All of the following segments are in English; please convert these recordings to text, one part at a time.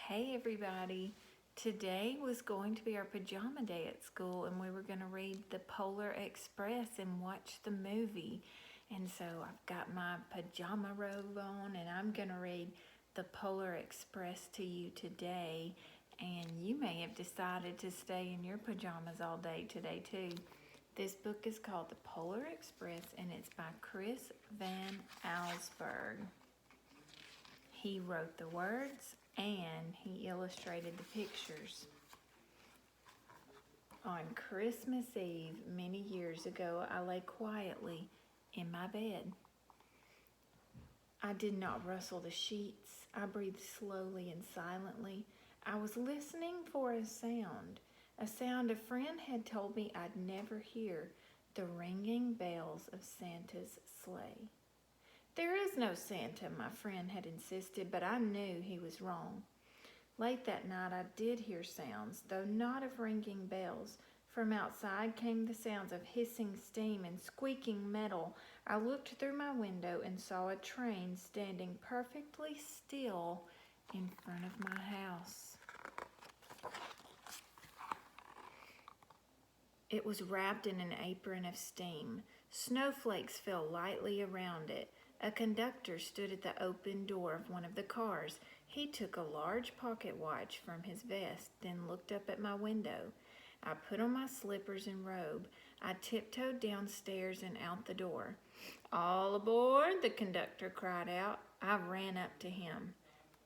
Hey everybody, today was going to be our pajama day at school and we were going to read the Polar Express and watch the movie. And so I've got my pajama robe on and I'm going to read the Polar Express to you today. And you may have decided to stay in your pajamas all day today too. This book is called The Polar Express and it's by Chris Van Allsburg. He wrote the words and he illustrated the pictures. On Christmas Eve, many years ago, I lay quietly in my bed. I did not rustle the sheets. I breathed slowly and silently. I was listening for a sound a friend had told me I'd never hear, the ringing bells of Santa's sleigh. There is no Santa, my friend had insisted, but I knew he was wrong. Late that night I did hear sounds, though not of ringing bells. From outside came the sounds of hissing steam and squeaking metal. I looked through my window and saw a train standing perfectly still in front of my house. It was wrapped in an apron of steam. Snowflakes fell lightly around it. A conductor stood at the open door of one of the cars. He took a large pocket watch from his vest, then looked up at my window. I put on my slippers and robe. I tiptoed downstairs and out the door. "All aboard," the conductor cried out. I ran up to him.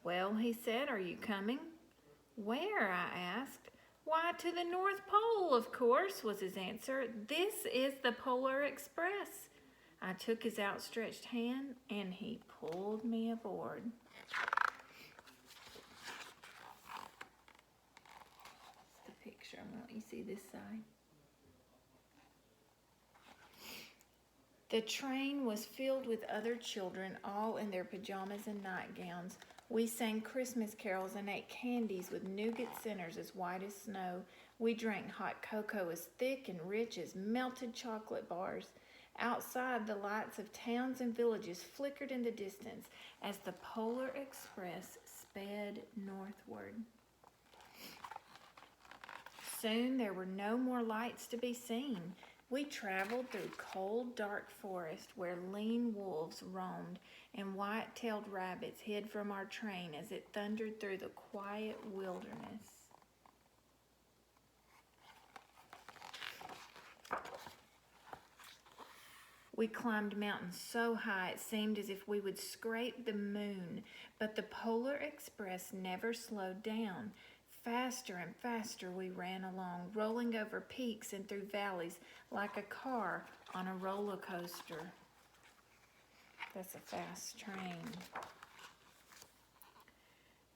"Well," he said, "are you coming?" "Where?" I asked. "Why, to the North Pole, of course," was his answer. "This is the Polar Express." I took his outstretched hand and he pulled me aboard. That's the picture. I want you to see this side. The train was filled with other children, all in their pajamas and nightgowns. We sang Christmas carols and ate candies with nougat centers as white as snow. We drank hot cocoa as thick and rich as melted chocolate bars. Outside, the lights of towns and villages flickered in the distance as the Polar Express sped northward. Soon there were no more lights to be seen. We traveled through cold, dark forest where lean wolves roamed and white-tailed rabbits hid from our train as it thundered through the quiet wilderness. We climbed mountains so high it seemed as if we would scrape the moon, but the Polar Express never slowed down. Faster and faster we ran along, rolling over peaks and through valleys like a car on a roller coaster. That's a fast train.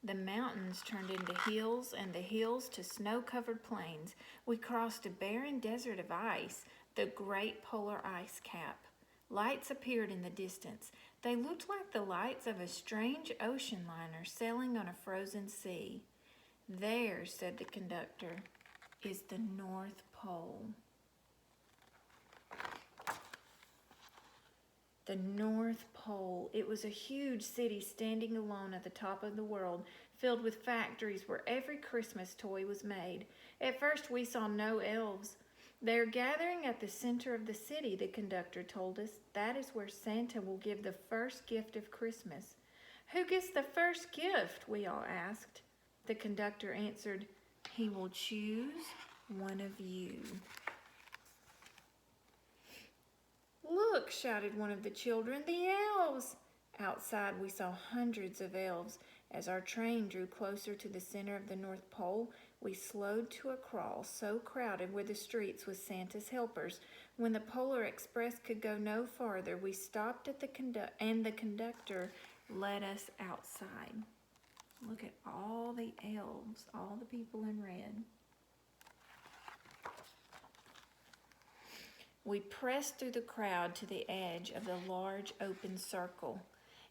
The mountains turned into hills and the hills to snow-covered plains. We crossed a barren desert of ice, the great polar ice cap. Lights appeared in the distance. They looked like the lights of a strange ocean liner sailing on a frozen sea. "There," said the conductor, "is the North Pole." The North Pole. It was a huge city standing alone at the top of the world, filled with factories where every Christmas toy was made. At first we saw no elves. "They are gathering at the center of the city," the conductor told us. "That is where Santa will give the first gift of Christmas." "Who gets the first gift?" we all asked. The conductor answered, "He will choose one of you." "Look," shouted one of the children, "the elves!" Outside we saw hundreds of elves. As our train drew closer to the center of the North Pole, we slowed to a crawl. So crowded were the streets with Santa's helpers. When the Polar Express could go no farther, we stopped at the conductor led us outside. Look at all the elves, all the people in red. We pressed through the crowd to the edge of the large open circle.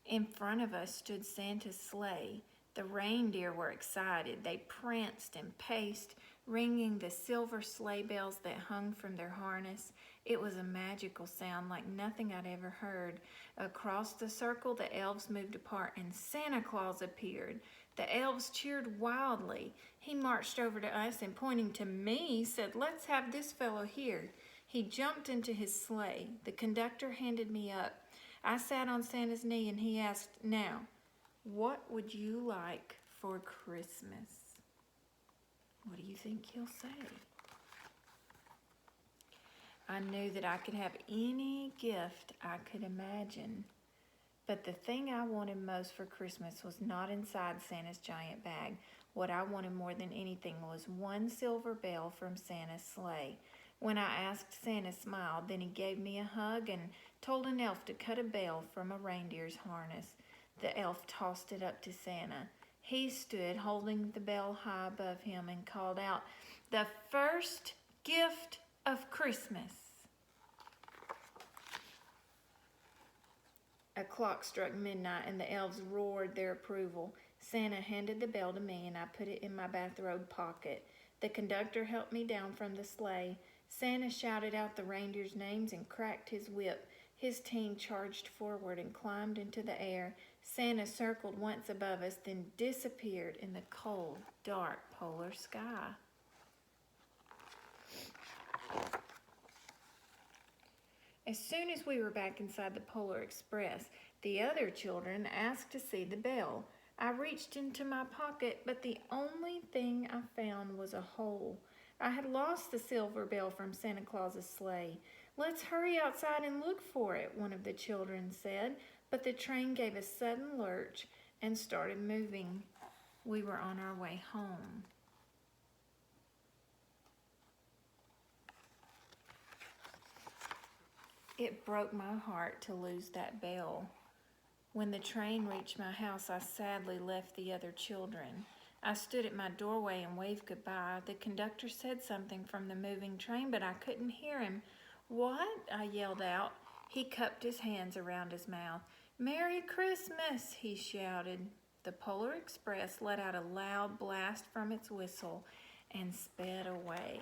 In front of us stood Santa's sleigh. The reindeer were excited. They pranced and paced, ringing the silver sleigh bells that hung from their harness. It was a magical sound like nothing I'd ever heard. Across the circle, the elves moved apart and Santa Claus appeared. The elves cheered wildly. He marched over to us and pointing to me said, "Let's have this fellow here." He jumped into his sleigh. The conductor handed me up. I sat on Santa's knee and he asked, "Now, what would you like for Christmas?" What do you think he'll say? I knew that I could have any gift I could imagine. But the thing I wanted most for Christmas was not inside Santa's giant bag. What I wanted more than anything was one silver bell from Santa's sleigh. When I asked, Santa smiled. Then he gave me a hug and told an elf to cut a bell from a reindeer's harness. The elf tossed it up to Santa. He stood holding the bell high above him and called out, "The first gift of Christmas." A clock struck midnight and the elves roared their approval. Santa handed the bell to me and I put it in my bathrobe pocket. The conductor helped me down from the sleigh. Santa shouted out the reindeers' names and cracked his whip. His team charged forward and climbed into the air. Santa circled once above us, then disappeared in the cold, dark polar sky. As soon as we were back inside the Polar Express, the other children asked to see the bell. I reached into my pocket, but the only thing I found was a hole. I had lost the silver bell from Santa Claus's sleigh. "Let's hurry outside and look for it," one of the children said, but the train gave a sudden lurch and started moving. We were on our way home. It broke my heart to lose that bell. When the train reached my house, I sadly left the other children. I stood at my doorway and waved goodbye. The conductor said something from the moving train, but I couldn't hear him. "What?" I yelled out. He cupped his hands around his mouth. "Merry Christmas," he shouted. The Polar Express let out a loud blast from its whistle and sped away.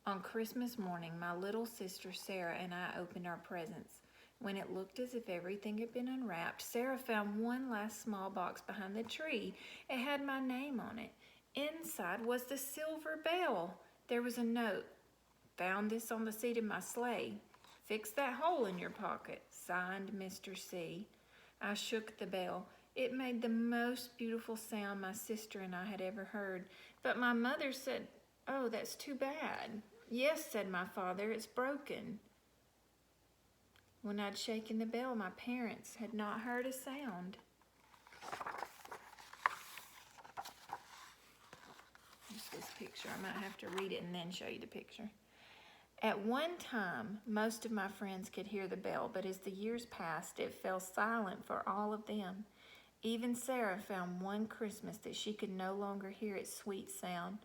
On Christmas morning, my little sister Sarah and I opened our presents. When it looked as if everything had been unwrapped, Sarah found one last small box behind the tree. It had my name on it. Inside was the silver bell. There was a note. "Found this on the seat of my sleigh. Fix that hole in your pocket. Signed, Mr. C." I shook the bell. It made the most beautiful sound my sister and I had ever heard. But my mother said, "Oh, that's too bad." "Yes," said my father, "it's broken." When I'd shaken the bell, my parents had not heard a sound. Here's this picture. I might have to read it and then show you the picture. At one time, most of my friends could hear the bell, but as the years passed, it fell silent for all of them. Even Sarah found one Christmas that she could no longer hear its sweet sound.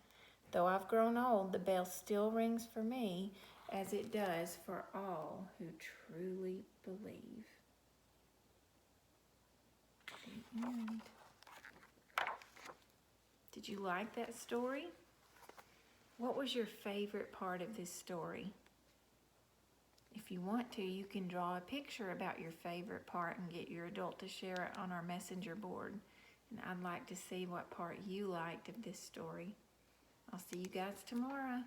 Though I've grown old, the bell still rings for me, as it does for all who truly believe. The end. Did you like that story? What was your favorite part of this story? If you want to, you can draw a picture about your favorite part and get your adult to share it on our messenger board. And I'd like to see what part you liked of this story. I'll see you guys tomorrow.